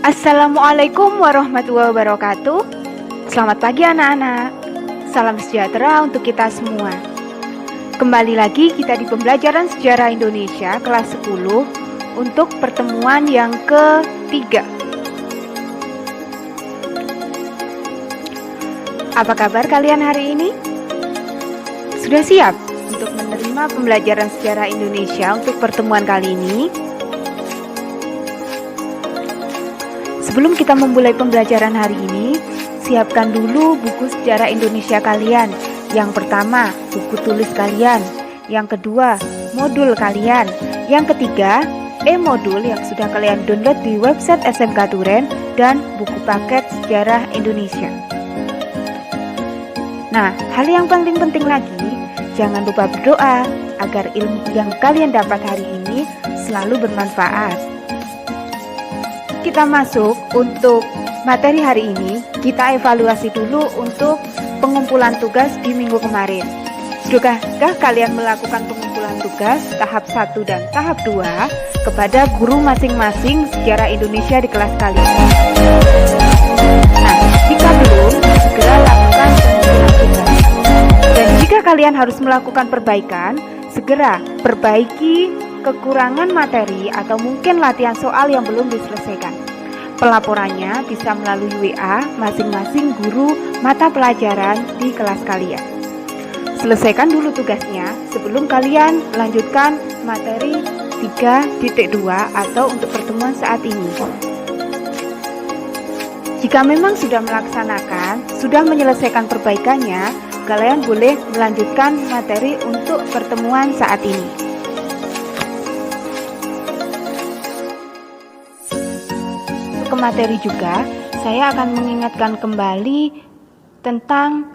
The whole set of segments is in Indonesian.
Assalamualaikum warahmatullahi wabarakatuh. Selamat pagi anak-anak. Salam sejahtera untuk kita semua. Kembali lagi kita di pembelajaran sejarah Indonesia kelas 10 untuk pertemuan yang ketiga. Apa kabar kalian hari ini? Sudah siap untuk menerima pembelajaran sejarah Indonesia untuk pertemuan kali ini? Sebelum kita memulai pembelajaran hari ini, siapkan dulu buku sejarah Indonesia kalian. Yang pertama, buku tulis kalian. Yang kedua, modul kalian. Yang ketiga, e-modul yang sudah kalian download di website SMK Turen dan buku paket sejarah Indonesia. Nah, hal yang paling penting lagi, jangan lupa berdoa agar ilmu yang kalian dapat hari ini selalu bermanfaat. Kita masuk untuk materi hari ini. Kita evaluasi dulu untuk pengumpulan tugas di minggu kemarin. Sudahkah kalian melakukan pengumpulan tugas tahap 1 dan tahap 2 kepada guru masing-masing sejarah Indonesia di kelas kalian? Nah, jika belum, segera lakukan pengumpulan tugas. Dan jika kalian harus melakukan perbaikan, segera perbaiki kekurangan materi atau mungkin latihan soal yang belum diselesaikan. Pelaporannya bisa melalui WA masing-masing guru mata pelajaran di kelas kalian. Selesaikan dulu tugasnya sebelum kalian melanjutkan materi 3.2 atau untuk pertemuan saat ini. Jika memang sudah melaksanakan, sudah menyelesaikan perbaikannya, kalian boleh melanjutkan materi untuk pertemuan saat ini. Ke materi juga, saya akan mengingatkan kembali tentang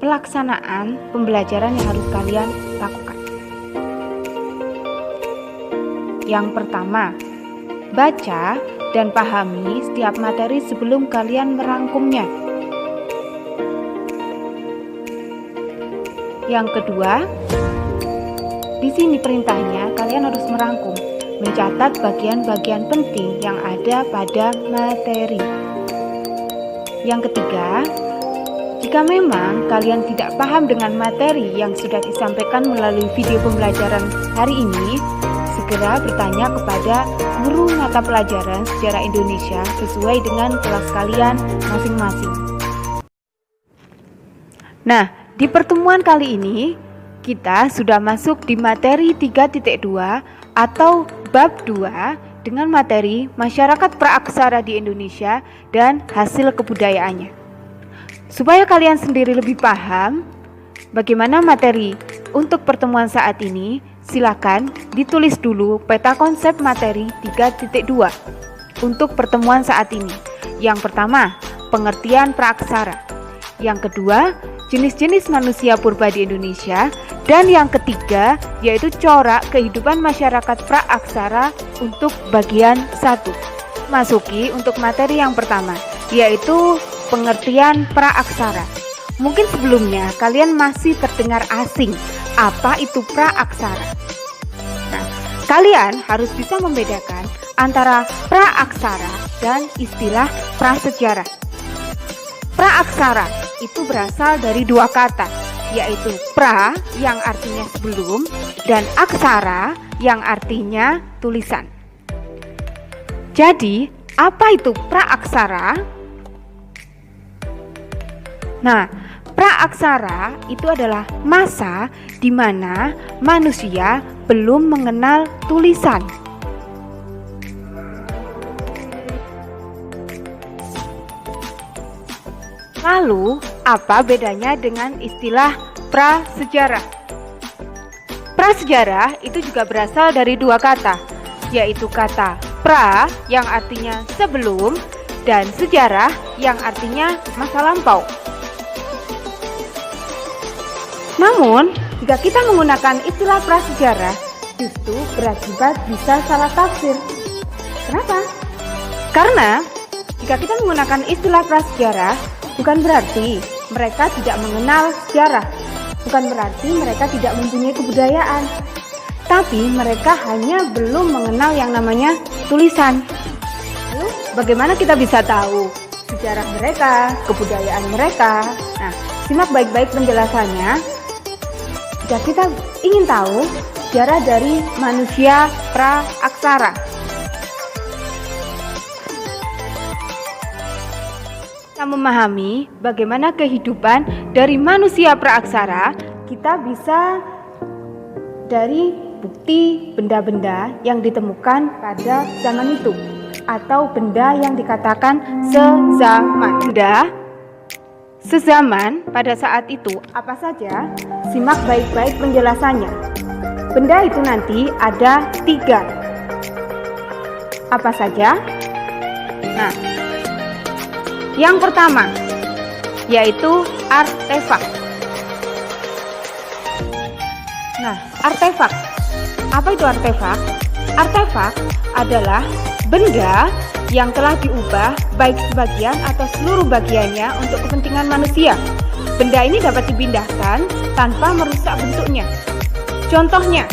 pelaksanaan pembelajaran yang harus kalian lakukan. Yang pertama, baca dan pahami setiap materi sebelum kalian merangkumnya. Yang kedua, di sini perintahnya kalian harus merangkum, mencatat bagian-bagian penting yang ada pada materi. Yang ketiga, jika memang kalian tidak paham dengan materi yang sudah disampaikan melalui video pembelajaran hari ini, segera bertanya kepada guru mata pelajaran sejarah Indonesia sesuai dengan kelas kalian masing-masing. Nah, di pertemuan kali ini kita sudah masuk di materi 3.2 atau bab 2 dengan materi masyarakat praaksara di Indonesia dan hasil kebudayaannya. Supaya kalian sendiri lebih paham bagaimana materi untuk pertemuan saat ini, silakan ditulis dulu peta konsep materi 3.2 untuk pertemuan saat ini. Yang pertama, pengertian praaksara. Yang kedua, jenis-jenis manusia purba di Indonesia. Dan yang ketiga, yaitu corak kehidupan masyarakat praaksara untuk bagian 1. Masuki untuk materi yang pertama, yaitu pengertian praaksara. Mungkin sebelumnya kalian masih terdengar asing, apa itu praaksara? Nah, kalian harus bisa membedakan antara praaksara dan istilah prasejarah. Praaksara itu berasal dari dua kata, yaitu pra yang artinya sebelum dan aksara yang artinya tulisan. Jadi, apa itu praaksara? Nah, praaksara itu adalah masa di mana manusia belum mengenal tulisan. Lalu, apa bedanya dengan istilah prasejarah? Prasejarah itu juga berasal dari dua kata, yaitu kata pra yang artinya sebelum dan sejarah yang artinya masa lampau. Namun, jika kita menggunakan istilah prasejarah, justru berakibat bisa salah tafsir. Kenapa? Karena jika kita menggunakan istilah prasejarah, bukan berarti mereka tidak mengenal sejarah, bukan berarti mereka tidak mempunyai kebudayaan, tapi mereka hanya belum mengenal yang namanya tulisan. Lalu bagaimana kita bisa tahu sejarah mereka, kebudayaan mereka? Nah, simak baik-baik penjelasannya. Jika kita ingin tahu sejarah dari manusia pra-aksara. Kita memahami bagaimana kehidupan dari manusia pra-aksara, kita bisa dari bukti benda-benda yang ditemukan pada zaman itu, atau benda yang dikatakan sezaman. Benda sezaman pada saat itu apa saja? Simak baik-baik penjelasannya. Benda itu nanti ada 3. Apa saja? Nah, yang pertama yaitu artefak. Nah, artefak. Apa itu artefak? Artefak adalah benda yang telah diubah baik sebagian atau seluruh bagiannya untuk kepentingan manusia. Benda ini dapat dipindahkan tanpa merusak bentuknya. Contohnya,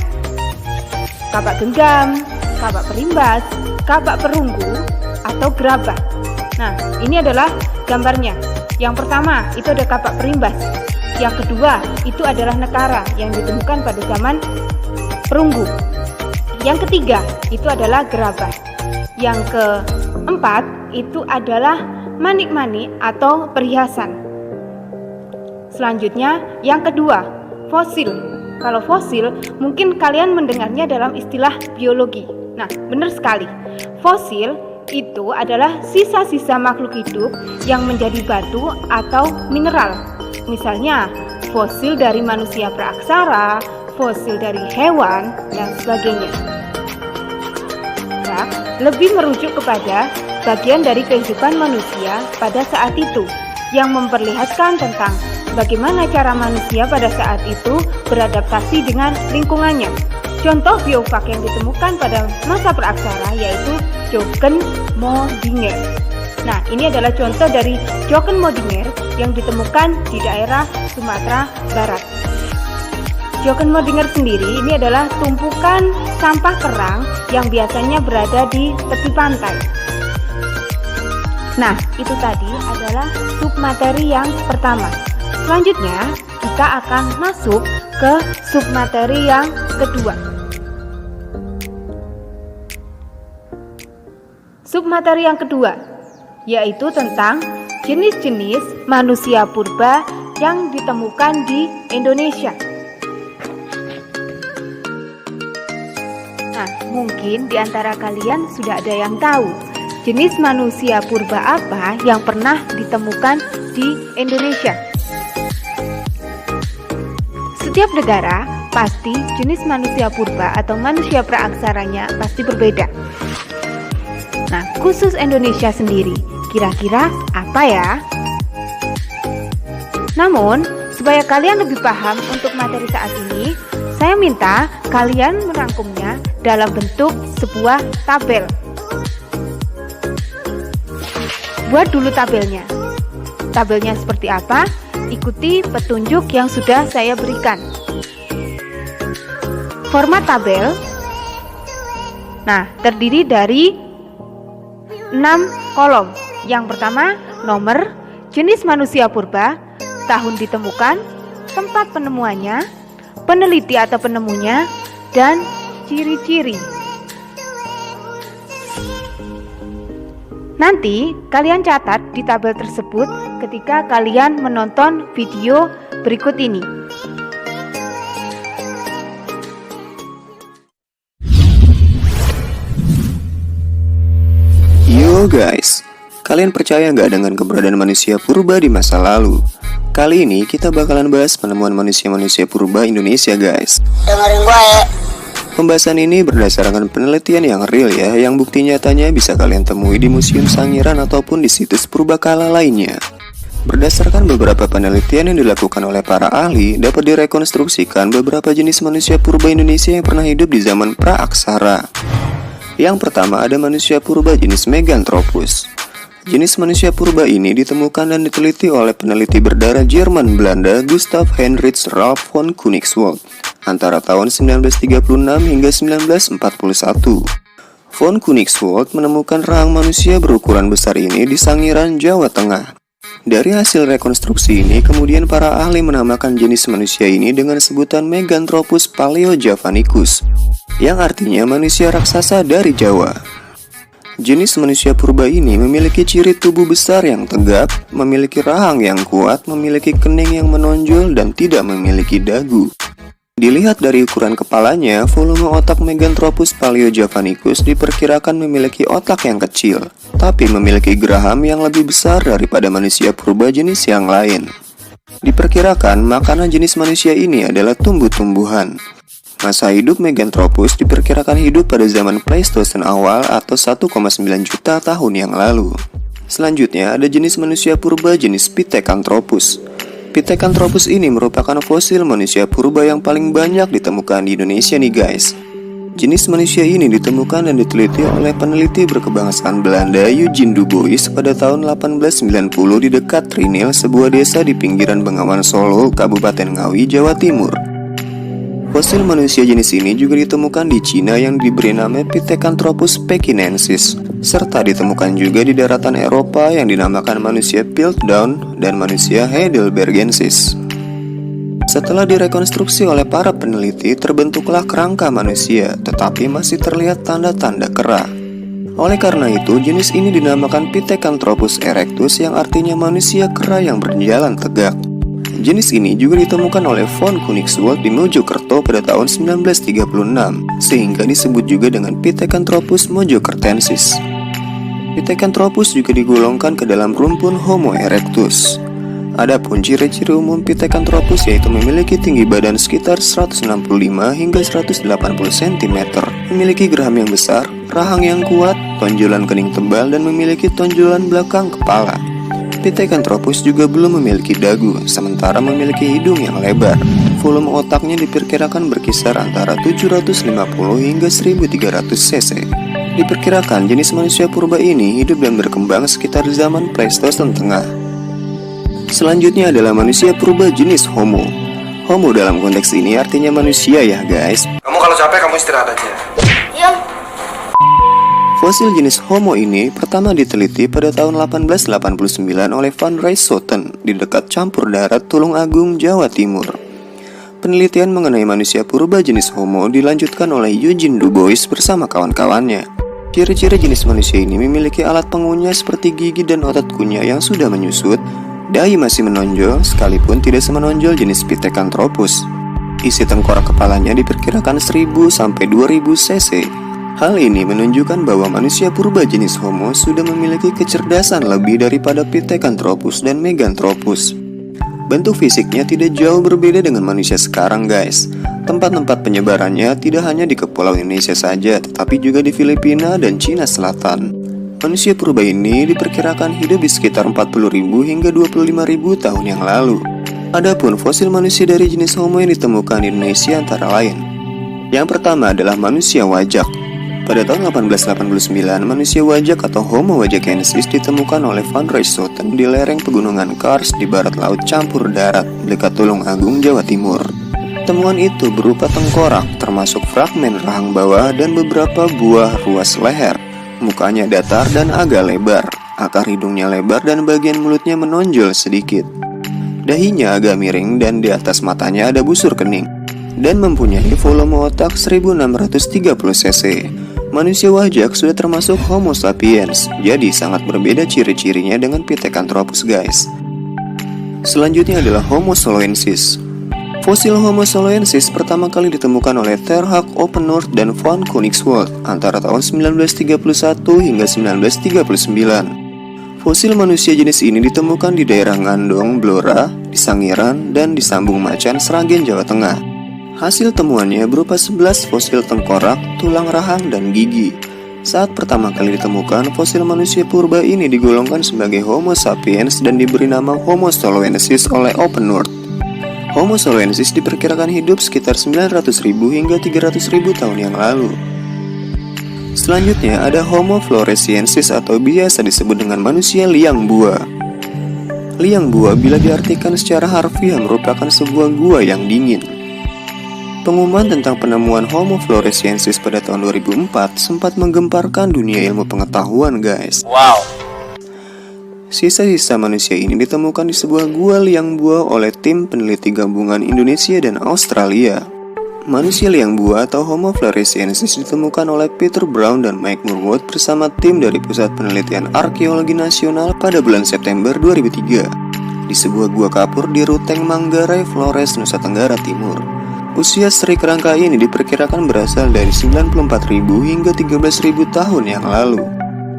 kapak genggam, kapak perimbas, kapak perunggu, atau gerabah. Nah, ini adalah gambarnya. Yang pertama, itu ada kapak perimbas. Yang kedua, itu adalah nekara yang ditemukan pada zaman perunggu. Yang ketiga, itu adalah gerabah. Yang keempat, itu adalah manik-manik atau perhiasan. Selanjutnya, yang kedua, fosil. Kalau fosil, mungkin kalian mendengarnya dalam istilah biologi. Nah, benar sekali. Fosil itu adalah sisa-sisa makhluk hidup yang menjadi batu atau mineral. Misalnya, fosil dari manusia praaksara, fosil dari hewan, dan sebagainya. Nah, lebih merujuk kepada bagian dari kehidupan manusia pada saat itu, yang memperlihatkan tentang bagaimana cara manusia pada saat itu beradaptasi dengan lingkungannya. Contoh biofak yang ditemukan pada masa praaksara yaitu Jokkenmodinger. Nah, ini adalah contoh dari Jokkenmodinger yang ditemukan di daerah Sumatera Barat. Jokkenmodinger sendiri ini adalah tumpukan sampah kerang yang biasanya berada di tepi pantai. Nah, itu tadi adalah submateri yang pertama. Selanjutnya, kita akan masuk ke submateri yang kedua. Submateri yang kedua yaitu tentang jenis-jenis manusia purba yang ditemukan di Indonesia. Nah, mungkin di antara kalian sudah ada yang tahu jenis manusia purba apa yang pernah ditemukan di Indonesia. Setiap negara pasti jenis manusia purba atau manusia praaksaranya pasti berbeda. Nah, khusus Indonesia sendiri, kira-kira apa ya? Namun, supaya kalian lebih paham untuk materi saat ini, saya minta kalian merangkumnya dalam bentuk sebuah tabel. Buat dulu tabelnya. Tabelnya seperti apa? Ikuti petunjuk yang sudah saya berikan. Format tabel, nah, terdiri dari 6 kolom. Yang pertama, nomor, jenis manusia purba, tahun ditemukan, tempat penemuannya, peneliti atau penemunya, dan ciri-ciri. Nanti kalian catat di tabel tersebut ketika kalian menonton video berikut ini. Yo guys, kalian percaya nggak dengan keberadaan manusia purba di masa lalu? Kali ini kita bakalan bahas penemuan manusia-manusia purba Indonesia guys. Dengerin gue ya. Pembahasan ini berdasarkan penelitian yang real ya, yang bukti nyatanya bisa kalian temui di Museum Sangiran ataupun di situs purbakala lainnya. Berdasarkan beberapa penelitian yang dilakukan oleh para ahli, dapat direkonstruksikan beberapa jenis manusia purba Indonesia yang pernah hidup di zaman praaksara. Yang pertama ada manusia purba jenis Meganthropus. Jenis manusia purba ini ditemukan dan diteliti oleh peneliti berdarah Jerman Belanda Gustav Heinrich Ralph von Koenigswald antara tahun 1936 hingga 1941. Von Koenigswald menemukan rahang manusia berukuran besar ini di Sangiran, Jawa Tengah. Dari hasil rekonstruksi ini, kemudian para ahli menamakan jenis manusia ini dengan sebutan Meganthropus paleojavanicus, yang artinya manusia raksasa dari Jawa. Jenis manusia purba ini memiliki ciri tubuh besar yang tegap, memiliki rahang yang kuat, memiliki kening yang menonjol, dan tidak memiliki dagu. Dilihat dari ukuran kepalanya, volume otak Meganthropus paleojavanicus diperkirakan memiliki otak yang kecil, tapi memiliki geraham yang lebih besar daripada manusia purba jenis yang lain. Diperkirakan makanan jenis manusia ini adalah tumbuh-tumbuhan. Masa hidup Meganthropus diperkirakan hidup pada zaman Pleistosen awal atau 1,9 juta tahun yang lalu. Selanjutnya ada jenis manusia purba jenis Pithecanthropus. Pithecanthropus ini merupakan fosil manusia purba yang paling banyak ditemukan di Indonesia nih guys. Jenis manusia ini ditemukan dan diteliti oleh peneliti berkebangsaan Belanda Eugen Dubois pada tahun 1890 di dekat Trinil, sebuah desa di pinggiran Bengawan Solo, Kabupaten Ngawi, Jawa Timur. Fosil manusia jenis ini juga ditemukan di Cina yang diberi nama Pithecanthropus pekinensis, serta ditemukan juga di daratan Eropa yang dinamakan manusia Piltdown dan manusia Heidelbergensis. Setelah direkonstruksi oleh para peneliti, terbentuklah kerangka manusia, tetapi masih terlihat tanda-tanda kera. Oleh karena itu, jenis ini dinamakan Pithecanthropus erectus yang artinya manusia kera yang berjalan tegak. Jenis ini juga ditemukan oleh Von Koenigswald di Mojokerto pada tahun 1936, sehingga disebut juga dengan Pithecanthropus mojokertensis. Pithecanthropus juga digolongkan ke dalam rumpun Homo erectus. Adapun ciri-ciri umum Pithecanthropus yaitu memiliki tinggi badan sekitar 165 hingga 180 cm, memiliki geraham yang besar, rahang yang kuat, tonjolan kening tebal, dan memiliki tonjolan belakang kepala. Pithecanthropus juga belum memiliki dagu, sementara memiliki hidung yang lebar. Volume otaknya diperkirakan berkisar antara 750 hingga 1300 cc. Diperkirakan jenis manusia purba ini hidup dan berkembang sekitar zaman Pleistosen Tengah. Selanjutnya adalah manusia purba jenis Homo. Homo dalam konteks ini artinya manusia ya guys. Kamu kalau capek kamu istirahat aja. Iya. Fosil jenis Homo ini pertama diteliti pada tahun 1889 oleh Van Rieschoten di dekat campur darat Tulung Agung, Jawa Timur. Penelitian mengenai manusia purba jenis Homo dilanjutkan oleh Eugen Dubois bersama kawan-kawannya. Ciri-ciri jenis manusia ini memiliki alat pengunyah seperti gigi dan otot kunyah yang sudah menyusut, dahi masih menonjol sekalipun tidak semenonjol jenis Pithecanthropus. Isi tengkorak kepalanya diperkirakan 1000 sampai 2000 cc. Hal ini menunjukkan bahwa manusia purba jenis Homo sudah memiliki kecerdasan lebih daripada Pithecanthropus dan Meganthropus. Bentuk fisiknya tidak jauh berbeda dengan manusia sekarang guys. Tempat-tempat penyebarannya tidak hanya di Kepulauan Indonesia saja, tetapi juga di Filipina dan Cina Selatan. Manusia purba ini diperkirakan hidup di sekitar 40.000 hingga 25.000 tahun yang lalu. Adapun fosil manusia dari jenis Homo yang ditemukan di Indonesia antara lain. Yang pertama adalah manusia wajak. Pada tahun 1889, manusia wajak atau Homo wajakensis ditemukan oleh Van Rieschoten di lereng pegunungan Kars di barat laut campur darat dekat Tulung Agung, Jawa Timur. Temuan itu berupa tengkorak, termasuk fragmen rahang bawah dan beberapa buah ruas leher. Mukanya datar dan agak lebar, akar hidungnya lebar dan bagian mulutnya menonjol sedikit. Dahinya agak miring dan di atas matanya ada busur kening, dan mempunyai volume otak 1630 cc. Manusia wajak sudah termasuk Homo sapiens, jadi sangat berbeda ciri-cirinya dengan Pithecanthropus guys. Selanjutnya adalah Homo soloensis. Fosil Homo soloensis pertama kali ditemukan oleh Terhak Oppenort dan Von Koenigswald antara tahun 1931 hingga 1939. Fosil manusia jenis ini ditemukan di daerah Ngandong, Blora, di Sangiran, dan di Sambung Macan, Sragen, Jawa Tengah. Hasil temuannya berupa 11 fosil tengkorak, tulang rahang, dan gigi. Saat pertama kali ditemukan, fosil manusia purba ini digolongkan sebagai Homo sapiens dan diberi nama Homo soloensis oleh Oppenort. Homo soloensis diperkirakan hidup sekitar 900.000 hingga 300.000 tahun yang lalu. Selanjutnya ada Homo floresiensis atau biasa disebut dengan manusia liang bua. Liang bua bila diartikan secara harfiah merupakan sebuah gua yang dingin. Pengumuman tentang penemuan Homo floresiensis pada tahun 2004 sempat menggemparkan dunia ilmu pengetahuan, guys. Wow. Sisa-sisa manusia ini ditemukan di sebuah gua liang buah oleh tim peneliti gabungan Indonesia dan Australia. Manusia liang buah atau Homo floresiensis ditemukan oleh Peter Brown dan Mike Murwood bersama tim dari Pusat Penelitian Arkeologi Nasional pada bulan September 2003 di sebuah gua kapur di Ruteng, Manggarai, Flores, Nusa Tenggara Timur. Usia seri kerangka ini diperkirakan berasal dari 94.000 hingga 13.000 tahun yang lalu.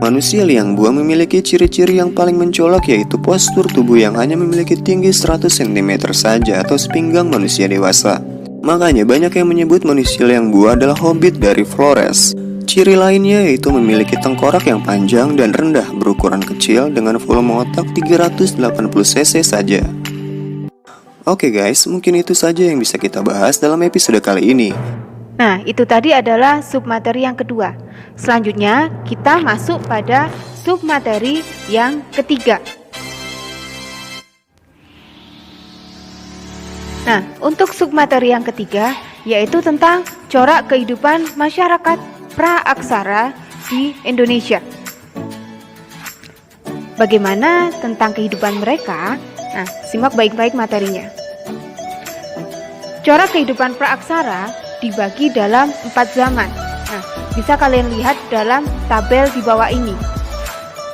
Manusia liang buah memiliki ciri-ciri yang paling mencolok, yaitu postur tubuh yang hanya memiliki tinggi 100 cm saja atau sepinggang manusia dewasa. Makanya banyak yang menyebut manusia liang buah adalah hobbit dari Flores. Ciri lainnya yaitu memiliki tengkorak yang panjang dan rendah berukuran kecil dengan volume otak 380 cc saja. Oke guys, mungkin itu saja yang bisa kita bahas dalam episode kali ini. Nah, itu tadi adalah submateri yang kedua. Selanjutnya, kita masuk pada submateri yang ketiga. Nah, untuk submateri yang ketiga, yaitu tentang corak kehidupan masyarakat praaksara di Indonesia. Bagaimana tentang kehidupan mereka? Nah, simak baik-baik materinya. Corak kehidupan praaksara dibagi dalam 4 zaman. Nah, bisa kalian lihat dalam tabel di bawah ini.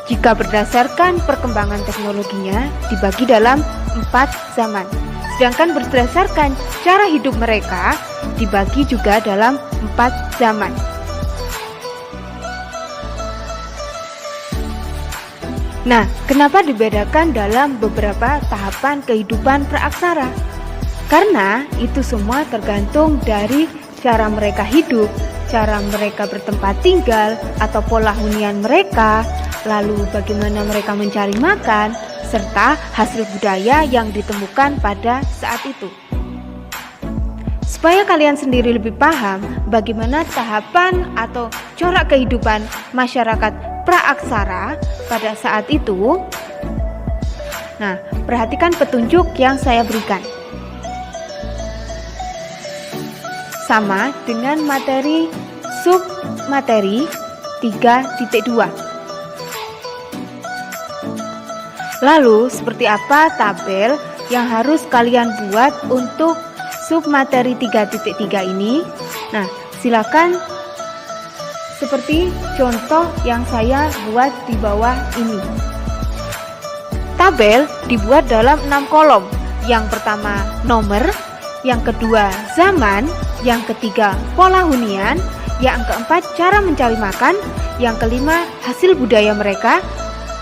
Jika berdasarkan perkembangan teknologinya, dibagi dalam 4 zaman. Sedangkan berdasarkan cara hidup mereka, dibagi juga dalam 4 zaman. Nah, kenapa dibedakan dalam beberapa tahapan kehidupan praaksara? Karena itu semua tergantung dari cara mereka hidup, cara mereka bertempat tinggal atau pola hunian mereka, lalu bagaimana mereka mencari makan, serta hasil budaya yang ditemukan pada saat itu. Supaya kalian sendiri lebih paham bagaimana tahapan atau corak kehidupan masyarakat praaksara pada saat itu, nah, perhatikan petunjuk yang saya berikan. Sama dengan materi submateri 3.2. Lalu, seperti apa tabel yang harus kalian buat untuk submateri 3.3 ini? Nah, silakan seperti contoh yang saya buat di bawah ini. Tabel dibuat dalam 6 kolom. Yang pertama nomor, yang kedua zaman, yang ketiga pola hunian, yang keempat cara mencari makan, yang kelima hasil budaya mereka,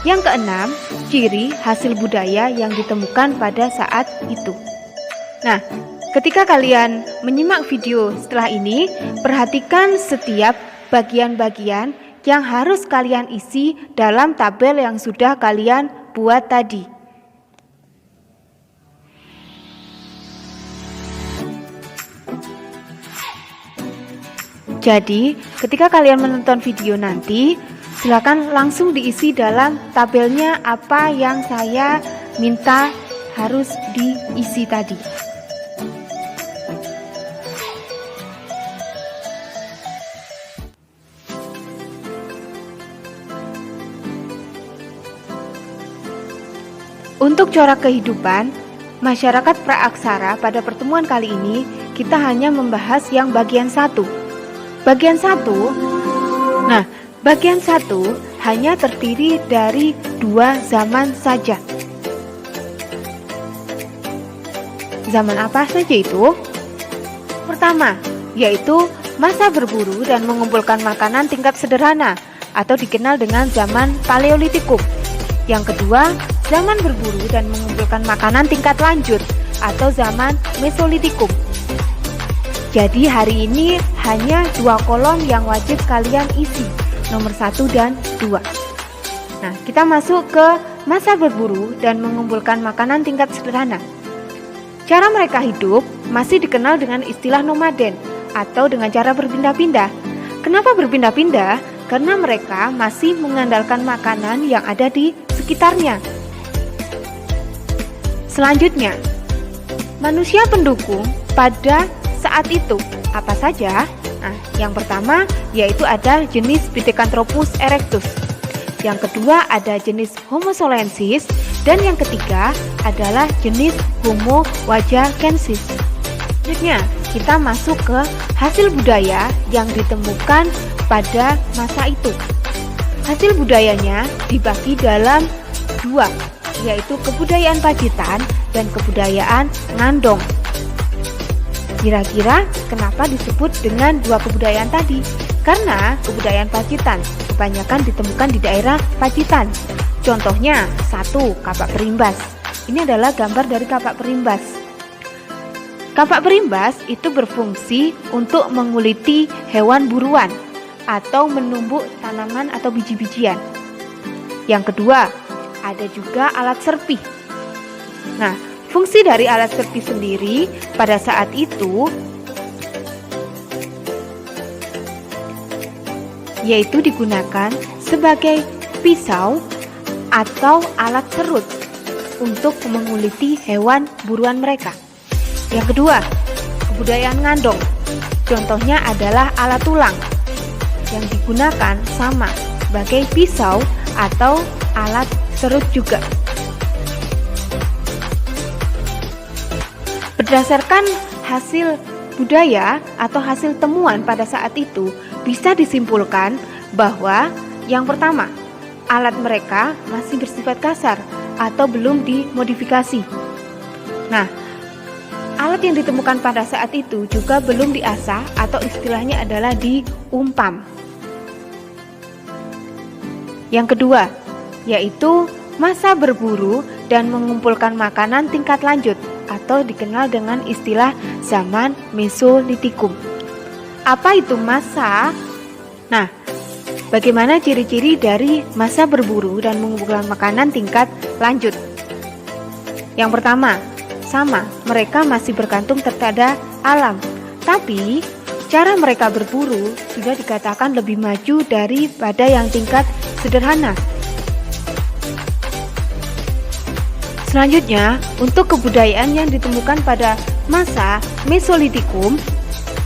yang keenam ciri hasil budaya yang ditemukan pada saat itu. Nah, ketika kalian menyimak video setelah ini, perhatikan setiap bagian-bagian yang harus kalian isi dalam tabel yang sudah kalian buat tadi. Jadi, ketika kalian menonton video nanti, silakan langsung diisi dalam tabelnya apa yang saya minta harus diisi tadi. Untuk corak kehidupan masyarakat praaksara pada pertemuan kali ini, kita hanya membahas yang bagian 1. Bagian 1, nah, bagian 1 hanya terdiri dari 2 zaman saja. Zaman apa saja itu? Pertama, yaitu masa berburu dan mengumpulkan makanan tingkat sederhana atau dikenal dengan zaman Paleolitikum. Yang kedua, zaman berburu dan mengumpulkan makanan tingkat lanjut atau zaman Mesolitikum. Jadi hari ini hanya 2 kolom yang wajib kalian isi, nomor 1 dan 2. Nah, kita masuk ke masa berburu dan mengumpulkan makanan tingkat sederhana. Cara mereka hidup masih dikenal dengan istilah nomaden atau dengan cara berpindah-pindah. Kenapa berpindah-pindah? Karena mereka masih mengandalkan makanan yang ada di sekitarnya. Selanjutnya, manusia pendukung pada saat itu. Apa saja? Nah, yang pertama yaitu ada jenis Pithecanthropus erectus. Yang kedua ada jenis Homo solensis, dan yang ketiga adalah jenis Homo wajakensis. Selanjutnya kita masuk ke hasil budaya yang ditemukan pada masa itu. Hasil budayanya dibagi dalam dua, yaitu kebudayaan Pacitan dan kebudayaan Ngandong. Kira-kira kenapa disebut dengan dua kebudayaan tadi? Karena kebudayaan Pacitan kebanyakan ditemukan di daerah Pacitan. Contohnya, 1. Kapak perimbas. Ini adalah gambar dari kapak perimbas. Kapak perimbas itu berfungsi untuk menguliti hewan buruan atau menumbuk tanaman atau biji-bijian. Yang kedua, ada juga alat serpih. Nah, fungsi dari alat serpih sendiri pada saat itu yaitu digunakan sebagai pisau atau alat serut untuk menguliti hewan buruan mereka. Yang kedua, kebudayaan Ngandong. Contohnya adalah alat tulang yang digunakan sama sebagai pisau atau alat serut juga. Berdasarkan hasil budaya atau hasil temuan pada saat itu, bisa disimpulkan bahwa yang pertama, alat mereka masih bersifat kasar atau belum dimodifikasi. Nah, alat yang ditemukan pada saat itu juga belum diasah atau istilahnya adalah diumpam. Yang kedua, yaitu masa berburu dan mengumpulkan makanan tingkat lanjut atau dikenal dengan istilah zaman Mesolitikum. Apa itu masa? Nah, bagaimana ciri-ciri dari masa berburu dan mengumpulkan makanan tingkat lanjut? Yang pertama, sama, mereka masih bergantung terhadap alam. Tapi, cara mereka berburu sudah dikatakan lebih maju daripada yang tingkat sederhana. Selanjutnya, untuk kebudayaan yang ditemukan pada masa Mesolitikum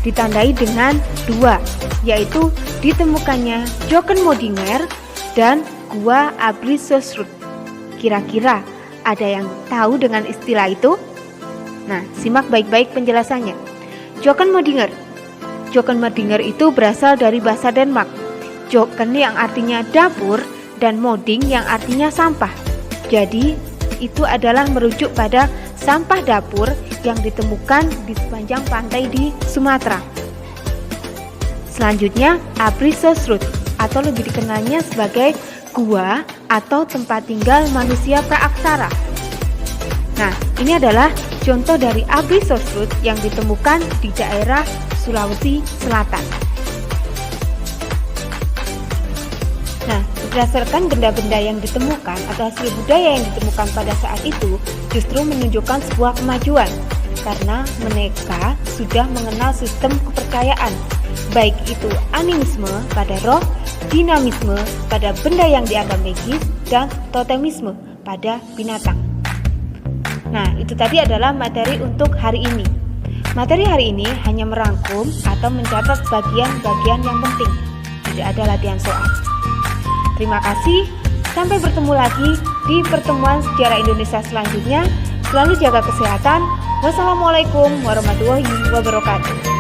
ditandai dengan dua, yaitu ditemukannya Jokkenmodinger dan Gua Abricosrud. Kira-kira ada yang tahu dengan istilah itu? Nah, simak baik-baik penjelasannya. Jokkenmodinger. Jokkenmodinger itu berasal dari bahasa Denmark. Jokken yang artinya dapur dan moding yang artinya sampah. Jadi, itu adalah merujuk pada sampah dapur yang ditemukan di sepanjang pantai di Sumatera. Selanjutnya, Abricosrud atau lebih dikenalnya sebagai gua atau tempat tinggal manusia praaksara. Nah, ini adalah contoh dari Abricosrud yang ditemukan di daerah Sulawesi Selatan. Nah, berdasarkan benda-benda yang ditemukan atau hasil budaya yang ditemukan pada saat itu justru menunjukkan sebuah kemajuan karena mereka sudah mengenal sistem kepercayaan, baik itu animisme pada roh, dinamisme pada benda yang dianggap magis, dan totemisme pada binatang. Nah, itu tadi adalah materi untuk hari ini. Materi hari ini hanya merangkum atau mencatat bagian-bagian yang penting. Tidak ada latihan soal. Terima kasih, sampai bertemu lagi di pertemuan sejarah Indonesia selanjutnya. Selalu jaga kesehatan. Wassalamualaikum warahmatullahi wabarakatuh.